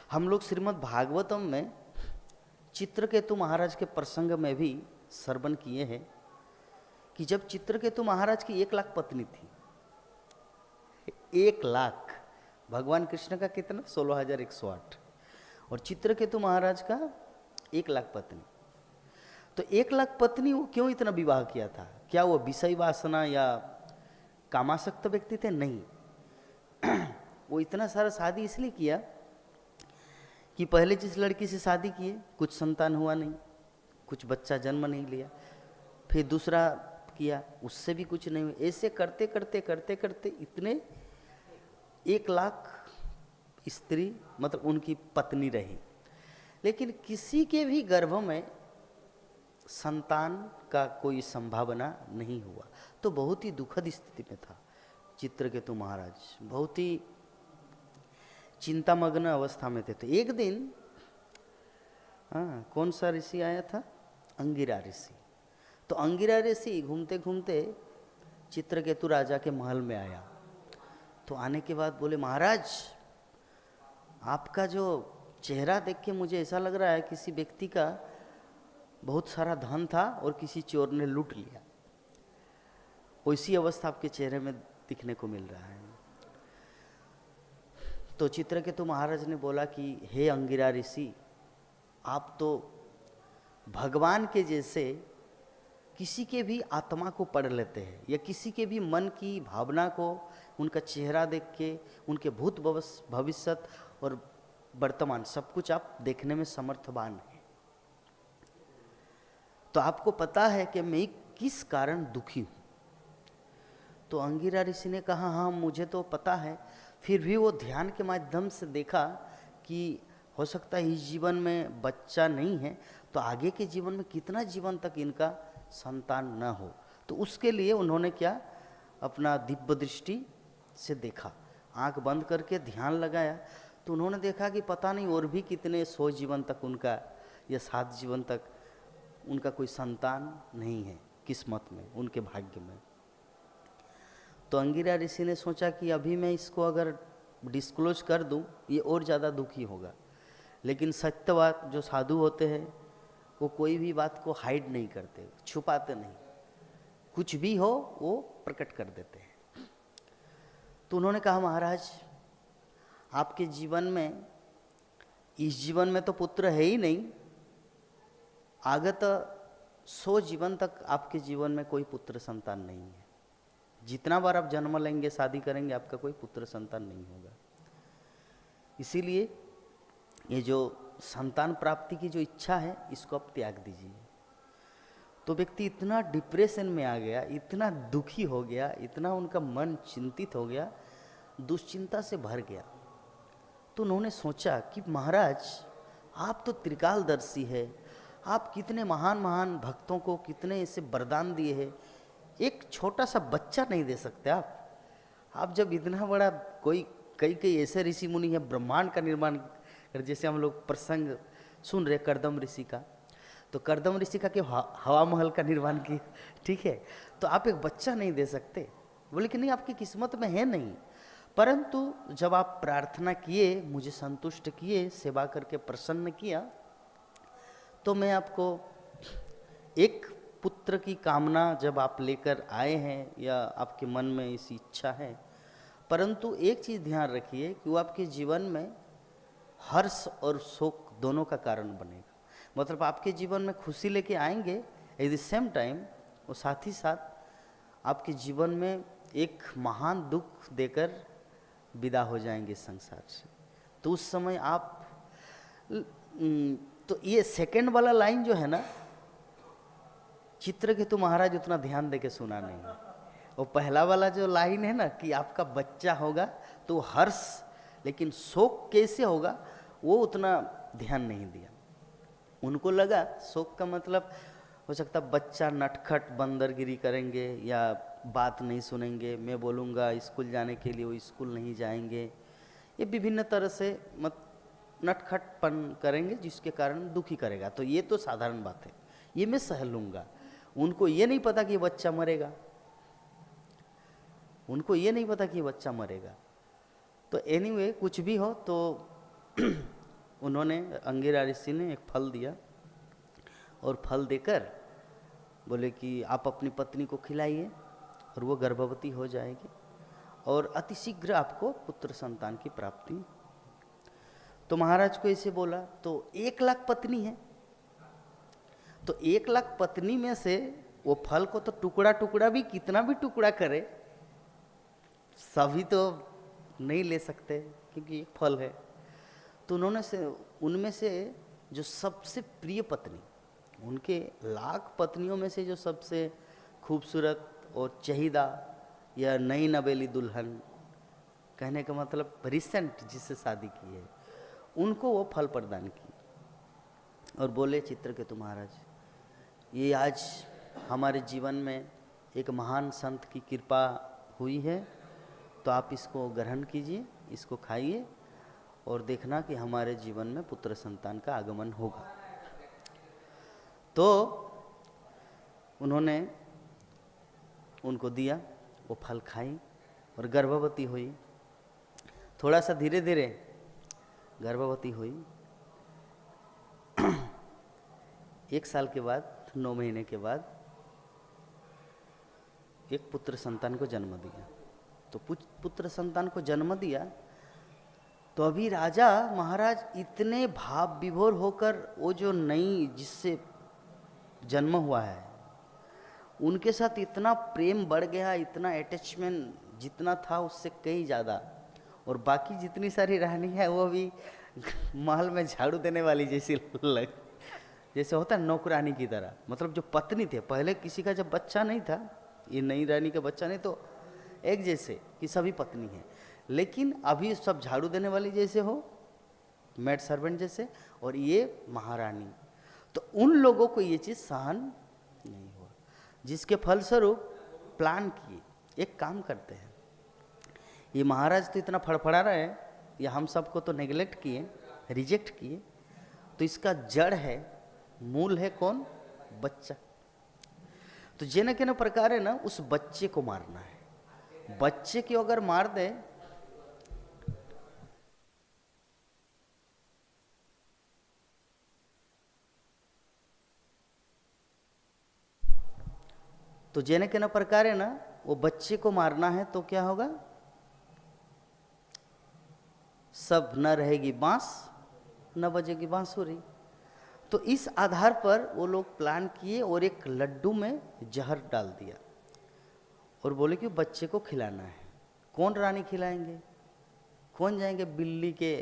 हम लोग श्रीमद् भागवतम में चित्रकेतु महाराज के प्रसंग में भी श्रवण किए हैं कि जब चित्रकेतु महाराज की 1,00,000 पत्नी थी। 1,00,000। भगवान कृष्ण का कितना? 16,108। और चित्रकेतु महाराज का 1,00,000 पत्नी। तो 1,00,000 पत्नी वो क्यों इतना विवाह किया था? क्या वो विषय वासना या कामासक्त व्यक्ति थे? नहीं। वो इतना सारा शादी इसलिए किया कि पहले जिस लड़की से शादी किए कुछ संतान हुआ नहीं, कुछ बच्चा जन्म नहीं लिया, फिर दूसरा किया उससे भी कुछ नहीं हुआ। ऐसे करते करते करते करते इतने 1,00,000 स्त्री मतलब उनकी पत्नी रही, लेकिन किसी के भी गर्भ में संतान का कोई संभावना नहीं हुआ। तो बहुत ही दुखद स्थिति में था चित्रकेतु महाराज, बहुत ही चिंतामग्न अवस्था में थे। तो एक दिन कौन सा ऋषि आया था? अंगिरा ऋषि। तो अंगिरा ऋषि घूमते घूमते चित्रकेतु राजा के महल में आया। तो आने के बाद बोले, महाराज आपका जो चेहरा देख के मुझे ऐसा लग रहा है किसी व्यक्ति का बहुत सारा धन था और किसी चोर ने लूट लिया, वैसी अवस्था आपके चेहरे में दिखने को मिल रहा है। तो चित्रकेतु महाराज ने बोला कि हे अंगिरा ऋषि, आप तो भगवान के जैसे किसी के भी आत्मा को पढ़ लेते हैं या किसी के भी मन की भावना को उनका चेहरा देख के उनके भूत भविष्य और वर्तमान सब कुछ आप देखने में समर्थवान हैं। तो आपको पता है कि मैं किस कारण दुखी हूँ? तो अंगिरा ऋषि ने कहा, हाँ मुझे तो पता है। फिर भी वो ध्यान के माध्यम से देखा कि हो सकता है इस जीवन में बच्चा नहीं है तो आगे के जीवन में कितना जीवन तक इनका संतान न हो। तो उसके लिए उन्होंने क्या, अपना दिव्य दृष्टि से देखा, आंख बंद करके ध्यान लगाया। तो उन्होंने देखा कि पता नहीं और भी कितने 100 जीवन तक उनका या 7 जीवन तक उनका कोई संतान नहीं है किस्मत में, उनके भाग्य में। तो अंगिरा ऋषि ने सोचा कि अभी मैं इसको अगर डिस्क्लोज कर दूं ये और ज़्यादा दुखी होगा। लेकिन सत्य बात, जो साधु होते हैं वो कोई भी बात को हाइड नहीं करते, छुपाते नहीं, कुछ भी हो वो प्रकट कर देते हैं। तो उन्होंने कहा, महाराज आपके जीवन में, इस जीवन में तो पुत्र है ही नहीं, आगत 100 जीवन तक आपके जीवन में कोई पुत्र संतान नहीं है। जितना बार आप जन्म लेंगे, शादी करेंगे, आपका कोई पुत्र संतान नहीं होगा। इसीलिए ये जो संतान प्राप्ति की जो इच्छा है इसको आप त्याग दीजिए। तो व्यक्ति इतना डिप्रेशन में आ गया, इतना दुखी हो गया, इतना उनका मन चिंतित हो गया, दुश्चिंता से भर गया। तो उन्होंने सोचा कि महाराज आप तो त्रिकालदर्शी है, आप कितने महान महान भक्तों को कितने ऐसे वरदान दिए हैं, एक छोटा सा बच्चा नहीं दे सकते आप जब इतना बड़ा कोई कई ऐसे ऋषि मुनि हैं ब्रह्मांड का निर्माण कर, जैसे हम लोग प्रसंग सुन रहे कर्दम ऋषि का, तो कर्दम ऋषि का कि हवा महल का निर्माण किया, ठीक है, तो आप एक बच्चा नहीं दे सकते? बोले कि नहीं, आपकी किस्मत में है नहीं, परंतु जब आप प्रार्थना किए, मुझे संतुष्ट किए, सेवा करके प्रसन्न किया, तो मैं आपको एक पुत्र की कामना जब आप लेकर आए हैं या आपके मन में ऐसी इच्छा है, परंतु एक चीज़ ध्यान रखिए कि वो आपके जीवन में हर्ष और शोक दोनों का कारण बनेगा। मतलब आपके जीवन में खुशी लेके आएंगे, एट द सेम टाइम वो साथ ही साथ आपके जीवन में एक महान दुख देकर विदा हो जाएंगे संसार से। तो उस समय आप तो ये सेकंड वाला लाइन जो है ना, चित्रकेतु महाराज उतना ध्यान देके सुना नहीं। और पहला वाला जो लाइन है ना कि आपका बच्चा होगा तो हर्ष, लेकिन शोक कैसे होगा वो उतना ध्यान नहीं दिया। उनको लगा शोक का मतलब हो सकता बच्चा नटखट बंदरगिरी करेंगे या बात नहीं सुनेंगे, मैं बोलूँगा स्कूल जाने के लिए वो स्कूल नहीं जाएंगे, ये विभिन्न तरह से नटखटपन करेंगे जिसके कारण दुखी करेगा। तो ये तो साधारण बात है, ये मैं सह लूँगा। उनको ये नहीं पता कि बच्चा मरेगा, उनको ये नहीं पता कि बच्चा मरेगा। तो एनीवे कुछ भी हो तो उन्होंने अंगिरा ऋषि ने एक फल दिया और फल देकर बोले कि आप अपनी पत्नी को खिलाइए और वो गर्भवती हो जाएगी और अतिशीघ्र आपको पुत्र संतान की प्राप्ति। तो महाराज को ऐसे बोला, तो 1,00,000 पत्नी है, तो 1,00,000 पत्नी में से वो फल को तो टुकड़ा टुकड़ा भी कितना भी टुकड़ा करे सभी तो नहीं ले सकते क्योंकि एक फल है। तो उनमें से जो सबसे प्रिय पत्नी, उनके 1,00,000 पत्नियों में से जो सबसे खूबसूरत और चहीदा या नई नवेली दुल्हन, कहने का मतलब रिसेंट जिससे शादी की है, उनको वो फल प्रदान की और बोले चित्रकेतु महाराज, ये आज हमारे जीवन में एक महान संत की कृपा हुई है, तो आप इसको ग्रहण कीजिए, इसको खाइए और देखना कि हमारे जीवन में पुत्र संतान का आगमन होगा। तो उन्होंने उनको दिया, वो फल खाई और गर्भवती हुई। थोड़ा सा धीरे धीरे गर्भवती हुई। 1 साल के बाद, 9 महीने के बाद एक पुत्र संतान को जन्म दिया। तो पुत्र संतान को जन्म दिया तो अभी राजा महाराज इतने भाव विभोर होकर वो जो नई जिससे जन्म हुआ है उनके साथ इतना प्रेम बढ़ गया, इतना अटैचमेंट जितना था उससे कई ज़्यादा। और बाकी जितनी सारी रानी है वो भी महल में झाड़ू देने वाली जैसी जैसे होता है नौकरानी की तरह। मतलब जो पत्नी थे, पहले किसी का जब बच्चा नहीं था, ये नई रानी का बच्चा नहीं, तो एक जैसे कि सभी पत्नी हैं, लेकिन अभी सब झाड़ू देने वाली जैसे हो, मेड सर्वेंट जैसे, और ये महारानी। तो उन लोगों को ये चीज़ सहन नहीं हुआ, जिसके फलस्वरूप प्लान किए, एक काम करते हैं, ये महाराज तो इतना फड़फड़ा रहे हैं, या हम सबको तो नेग्लेक्ट किए, रिजेक्ट किए, तो इसका जड़ है, मूल है कौन? बच्चा। तो जेने के न प्रकार है ना, उस बच्चे को मारना है। बच्चे को अगर मार दे तो जेने के न प्रकार है ना, वो बच्चे को मारना है तो क्या होगा? सब न रहेगी बांस, न बजेगी बांसुरी। तो इस आधार पर वो लोग प्लान किए और एक लड्डू में जहर डाल दिया और बोले कि बच्चे को खिलाना है। कौन रानी खिलाएंगे? कौन जाएंगे बिल्ली के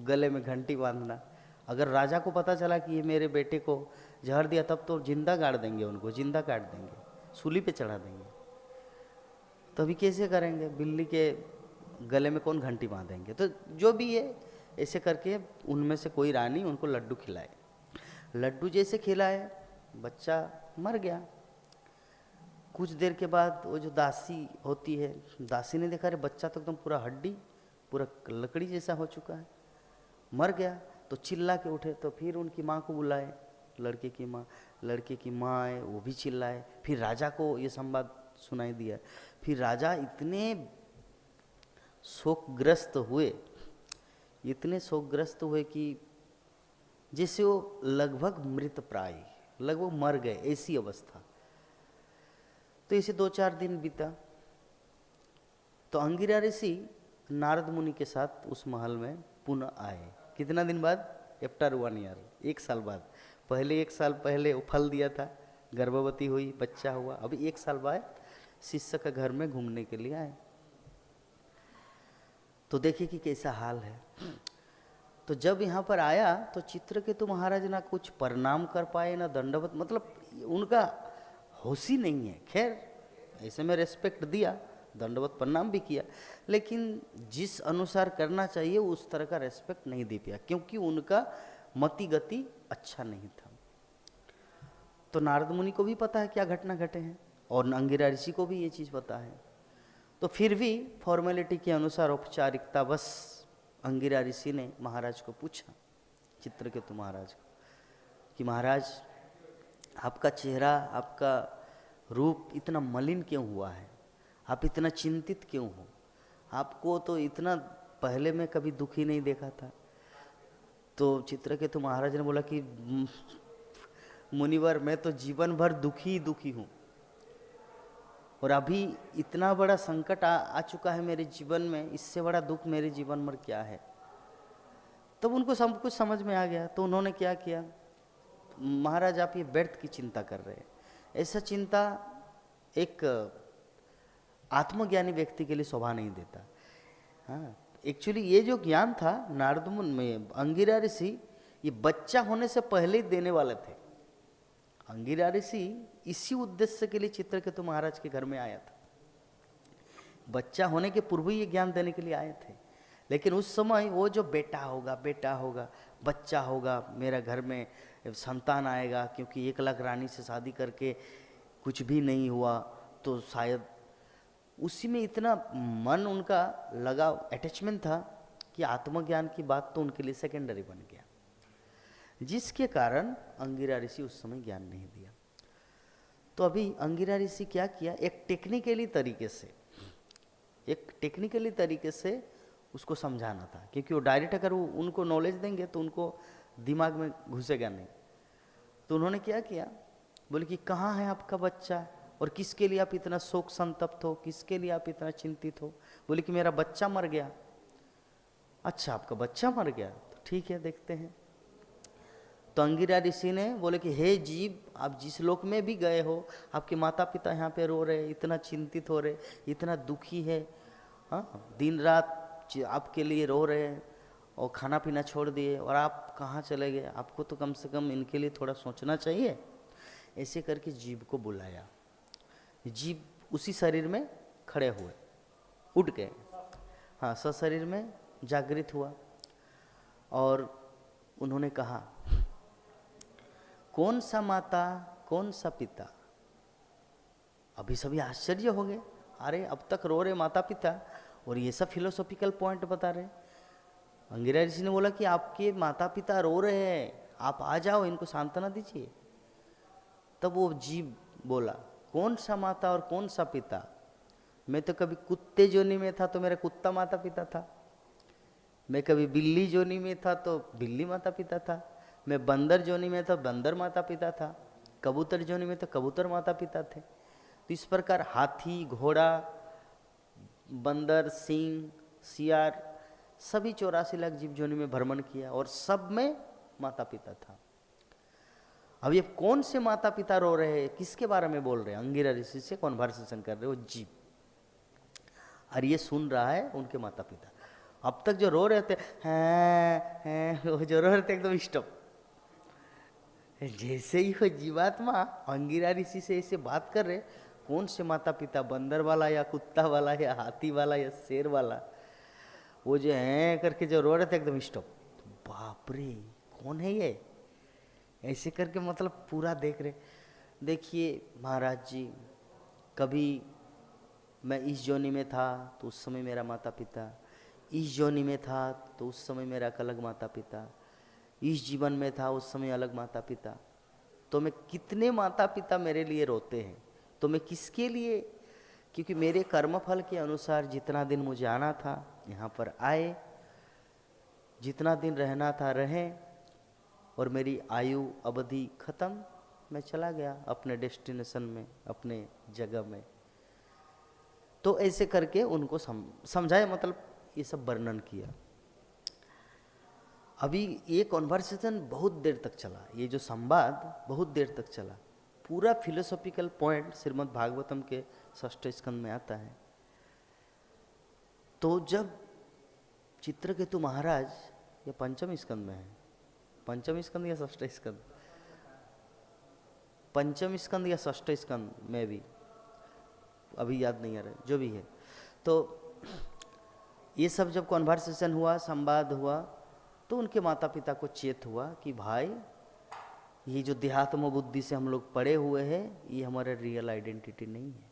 गले में घंटी बांधना? अगर राजा को पता चला कि ये मेरे बेटे को जहर दिया, तब तो जिंदा गाड़ देंगे, उनको जिंदा काट देंगे, सूली पे चढ़ा देंगे। तो अभी कैसे करेंगे? बिल्ली के गले में कौन घंटी बांधेंगे? तो जो भी है ऐसे करके उनमें से कोई रानी उनको लड्डू खिलाए। लड्डू जैसे खिलाए, बच्चा मर गया। कुछ देर के बाद वो जो दासी होती है, दासी ने देखा रे बच्चा तो एकदम पूरा हड्डी, पूरा लकड़ी जैसा हो चुका है, मर गया। तो चिल्ला के उठे, तो फिर उनकी माँ को बुलाए, लड़के की माँ आए, वो भी चिल्लाए। फिर राजा को ये संवाद सुनाई दिया। फिर राजा इतने शोकग्रस्त हुए कि जैसे वो लगभग मृत प्राय, लगभग मर गए, ऐसी अवस्था। तो इसे 2-4 दिन बीता तो अंगिरा ऋषि नारद मुनि के साथ उस महल में पुनः आए। कितना दिन बाद? आफ्टर 1 ईयर, 1 साल बाद। पहले 1 साल पहले वो फल दिया था, गर्भवती हुई, बच्चा हुआ। अभी 1 साल बाद शिष्य का घर में घूमने के लिए आए। तो देखिए कि कैसा हाल है। तो जब यहाँ पर आया तो चित्रकेतु महाराज ना कुछ प्रणाम कर पाए, ना दंडवत, मतलब उनका होश ही नहीं है। खैर ऐसे में रेस्पेक्ट दिया, दंडवत प्रणाम भी किया, लेकिन जिस अनुसार करना चाहिए उस तरह का रेस्पेक्ट नहीं दे पाया, क्योंकि उनका मति गति अच्छा नहीं था। तो नारद मुनि को भी पता है क्या घटना घटे हैं, और अंगिरा ऋषि को भी ये चीज़ पता है। तो फिर भी फॉर्मेलिटी के अनुसार, औपचारिकता बस, अंगिरा ऋषि ने महाराज को पूछा, चित्रकेतु महाराज को, कि महाराज आपका चेहरा, आपका रूप इतना मलिन क्यों हुआ है? आप इतना चिंतित क्यों हो? आपको तो इतना पहले में कभी दुखी नहीं देखा था। तो चित्रकेतु महाराज ने बोला कि मुनिवर, मैं तो जीवन भर दुखी ही दुखी हूँ, और अभी इतना बड़ा संकट आ चुका है मेरे जीवन में, इससे बड़ा दुख मेरे जीवन में क्या है। तब उनको सब कुछ समझ में आ गया। तो उन्होंने क्या किया, महाराज आप ये व्यर्थ की चिंता कर रहे हैं, ऐसा चिंता एक आत्मज्ञानी व्यक्ति के लिए शोभा नहीं देता। हाँ, एक्चुअली ये जो ज्ञान था नारद मुनि में, अंगिरा ऋषि ये बच्चा होने से पहले ही देने वाले थे। अंगिरा ऋषि इसी उद्देश्य के लिए चित्रकेतु महाराज के घर में आया था, बच्चा होने के पूर्व ही ये ज्ञान देने के लिए आए थे। लेकिन उस समय वो जो बेटा होगा, बेटा होगा, बच्चा होगा, मेरा घर में संतान आएगा, क्योंकि 1 लाख रानी से शादी करके कुछ भी नहीं हुआ, तो शायद उसी में इतना मन उनका लगा, अटैचमेंट था कि आत्मज्ञान की बात तो उनके लिए सेकेंडरी बन गया, जिसके कारण अंगिरा ऋषि उस समय ज्ञान नहीं दिया। तो अभी अंगिरा ऋषि क्या किया, एक टेक्निकली तरीके से उसको समझाना था, क्योंकि वो डायरेक्ट अगर वो उनको नॉलेज देंगे तो उनको दिमाग में घुसेगा नहीं। तो उन्होंने क्या किया, बोले कि कहाँ है आपका बच्चा, और किसके लिए आप इतना शोक संतप्त हो, किसके लिए आप इतना चिंतित हो। बोले कि मेरा बच्चा मर गया। अच्छा, आपका बच्चा मर गया, तो ठीक है, देखते हैं। तो अंगिरा ऋषि ने बोले कि हे जीव, आप जिस लोक में भी गए हो, आपके माता पिता यहाँ पे रो रहे, इतना चिंतित हो रहे, इतना दुखी है, हाँ, दिन रात आपके लिए रो रहे हैं, और खाना पीना छोड़ दिए, और आप कहाँ चले गए, आपको तो कम से कम इनके लिए थोड़ा सोचना चाहिए। ऐसे करके जीव को बुलाया। जीव उसी शरीर में खड़े हुए, उठ गए, हाँ, सशरीर में जागृत हुआ, और उन्होंने कहा, कौन सा माता, कौन सा पिता। अभी सभी आश्चर्य हो गए, अरे अब तक रो रहे माता पिता, और ये सब फिलोसॉफिकल पॉइंट बता रहे। अंगिरा ऋषि ने बोला कि आपके माता पिता रो रहे हैं, आप आ जाओ, इनको सांत्वना दीजिए। तब वो जीव बोला, कौन सा माता और कौन सा पिता, मैं तो कभी कुत्ते जोनी में था तो मेरा कुत्ता माता पिता था, मैं कभी बिल्ली जोनी में था तो बिल्ली माता पिता था, मैं बंदर जोनी में था बंदर माता पिता था, कबूतर जोनी में तो कबूतर माता पिता थे। तो इस प्रकार हाथी, घोड़ा, बंदर, सिंह, सियार, सभी 84 लाख जीव जोनी में भ्रमण किया, और सब में माता पिता था। अब ये कौन से माता पिता रो रहे हैं, किसके बारे में बोल रहे हैं, अंगिरा ऋषि से कॉन्वर्सेशन कर रहे हो जीव, और ये सुन रहा है उनके माता पिता। अब तक जो रो रहे थे, वो जो रो रहे थे एकदम स्टॉप। जैसे ही वो जीवात्मा अंगिरा ऋषि से ऐसे बात कर रहे, कौन से माता पिता, बंदर वाला या कुत्ता वाला या हाथी वाला या शेर वाला, वो जो है करके जो रो रहे थे एकदम स्टॉप। बाप रे, कौन है ये, ऐसे करके मतलब पूरा देख रहे। देखिए महाराज जी, कभी मैं इस जोनी में था तो उस समय मेरा माता पिता, इस जोनी में था तो उस समय मेरा अलग माता पिता, इस जीवन में था उस समय अलग माता पिता। तो मैं कितने माता पिता मेरे लिए रोते हैं, तो मैं किसके लिए, क्योंकि मेरे कर्मफल के अनुसार जितना दिन मुझे आना था यहाँ पर आए, जितना दिन रहना था रहे, और मेरी आयु अवधि खत्म, मैं चला गया अपने डेस्टिनेशन में, अपने जगह में। तो ऐसे करके उनको समझाया, मतलब ये सब वर्णन किया। अभी ये कॉन्वर्सेशन बहुत देर तक चला, ये जो संवाद बहुत देर तक चला। पूरा फिलोसॉफिकल पॉइंट श्रीमद् भागवतम के 6ठ स्कंद में आता है। तो जब चित्रकेतु महाराज, ये 5वें स्कंद में है, 5वें स्कंद या 6ठ स्कंद, 5वें स्कंद या 6ठ स्कंद में भी अभी याद नहीं आ रहा, जो भी है। तो ये सब जब कॉन्वर्सेशन हुआ, संवाद हुआ, तो उनके माता पिता को चेत हुआ कि भाई, ये जो देहात्म बुद्धि से हम लोग पड़े हुए हैं, ये हमारा रियल आइडेंटिटी नहीं है।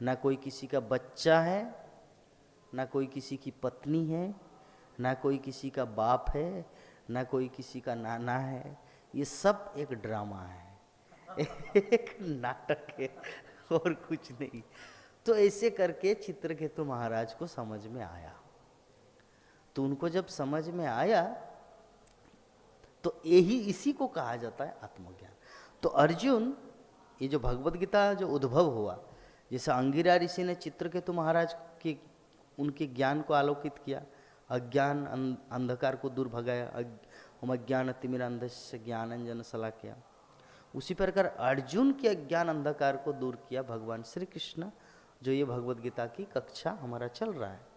ना कोई किसी का बच्चा है, ना कोई किसी की पत्नी है, ना कोई किसी का बाप है, ना कोई किसी का नाना है। ये सब एक ड्रामा है, एक नाटक है, और कुछ नहीं। तो ऐसे करके चित्रकेतु महाराज को समझ में आया। तो उनको जब समझ में आया तो यही इसी को कहा जाता है आत्मज्ञान। तो अर्जुन, ये जो भगवद गीता जो उद्भव हुआ, जैसे अंगिरा ऋषि ने चित्रकेतु महाराज के उनके ज्ञान को आलोकित किया, अज्ञान अंधकार को दूर भगाया, हम अज्ञान तिमिरांधस्य ज्ञानांजन शलाकया, उसी प्रकार अर्जुन के अज्ञान अंधकार को दूर किया भगवान श्री कृष्ण, जो ये भगवद गीता की कक्षा हमारा चल रहा है।